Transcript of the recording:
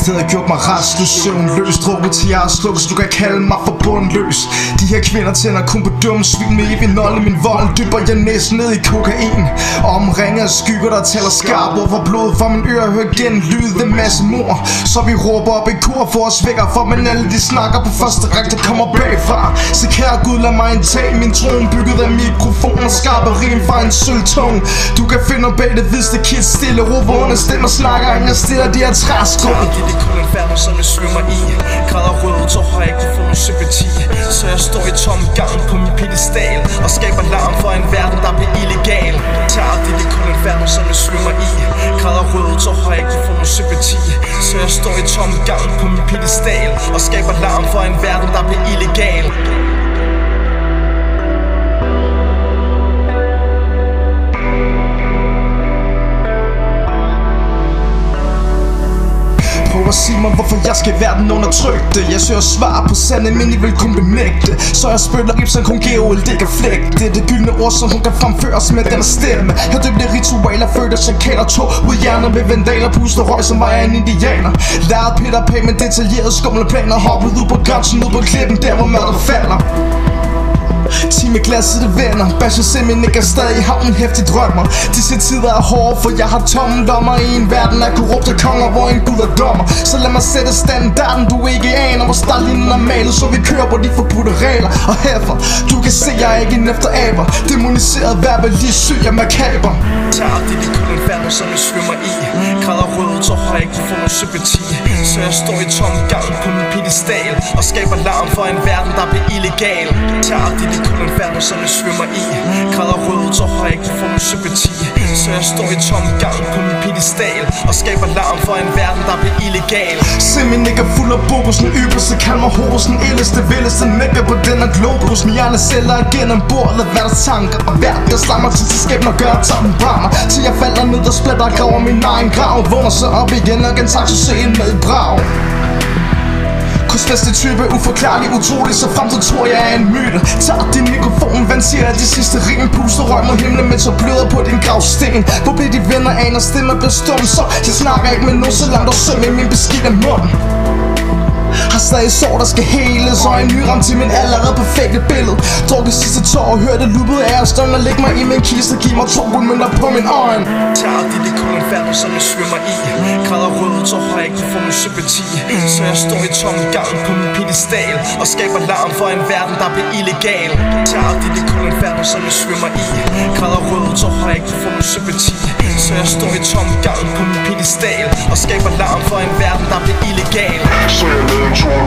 Det havde gjort mig restløs, søvnløs, drukket til jeg er slukket, så du kan kalde mig for bundløs. De her kvinder tænder kun på dumme svin med evig nold i min vold. Dypper jeg næsten ned i kokain, omringet af skygger, der taler skarp over blodet for min øre. Hører igen lyde masse mor, så vi råber op i kor for os vækker for, men alle de snakker på første række, der kommer bagfra. Så kære Gud, lad mig indtage min tron, bygget af mikrofoner, skarpe rim fra en sølvtung. Du kan finde bag det vidste kids, stille råber under stemmer, snakker inden jeg stiller de her træsko. Det er kun en færdig, som jeg svømmer i. Græder røde tår har jeg ikke fået nogen sympati. Så jeg står i tom gang på min pedestal og skaber larm for en verden, der bliver illegal. Det er kun en færdig, som jeg svømmer i. Græder røde tår har jeg ikke fået nogen sympati. Så jeg står i tom gang på min pedestal og skaber larm for en verden, der bliver illegal. Prøv at sige mig, hvorfor jeg skal i verden undertrykte. Jeg søger svar på sande, men I vil kun benægte. Så jeg spytter rip, som kun Geol, det kan flægte. Det gyldne ord, som hun kan fremføres med den stemme. Jeg døbte ritualer, fødte chakaler, tog ud hjerner med vandaler, puster røg, som var jeg en indianer. Lærte Peter Pan med detaljerede skumle planer, hoppet ud på grænsen, ud på klippen, der hvor mørket falder. 10 med glasset det vender, basher simpelthen ikke er stadig i havnen hæftigt drømmer. Disse tider er hårde, for jeg har tomme dommer i en verden af korrupte konger, hvor en gud er dommer. Så lad mig sætte standarden, du ikke aner, hvor Stalin er malet, så vi kører på de forbudte regler og hæffer. Du kan se, jeg er ikke en efteraber, demoniseret verbal, syg af makaber. Det er kun en færdig, som jeg svømmer i. Græder røde tår har jeg ikke fået nogen sympati. Så jeg står i tom gang på min pedestal og skaber larm for en verden, der bliver illegal. Det er kun en færdig, som jeg svømmer i. Græder røde tår har jeg ikke fået nogen sympati. Så jeg står i tom gang på min pedestal og skaber larm for en verden, der bliver illegal. Simpelthen ikke er fuld af bogus, den ypperste kan mig hos den ildeste, vildeste mægge på den her globus. Min hjerne sælger gennem bordet, hvad der tanker og værd, der slammer til skæbner og gør tappen på mig. Til jeg falder ned og splitter og graver min egen grav, vågner så op igen og gentager succesen med et brag. Kursfæste type, uforklarlig, utrolig, så frem så tror jeg er en myte. Tager din mikrofon, vandsiger de sidste rim, puster røg mod himlen, men så bløder på din gravsten. Hvor bliver de venner af, når stemmer bliver stum, så jeg snakker ikke med nogen, så langt og søm i min beskidte mund. Har stadig sår, der skal heles, og en ny ram til min allerede perfekte billede. Druk det sidste tår og hør det luppet af og stund og læg mig i min kiste, giv mig 2 guldmønter på min øjen. Det er kun en færdig, som jeg svømmer i. Græder røde tår har jeg ikke fået nogen sympati. Så jeg står i tom gang på min pedestal og skaber larm for en verden, der bliver illegal. Det er kun en færdig, som jeg svømmer i. Græder røde tår har jeg ikke fået nogen sympati. Så jeg står i tom gang på min pedestal og skaber larm for en verden, der bliver illegal. Så jeg lavede en tår,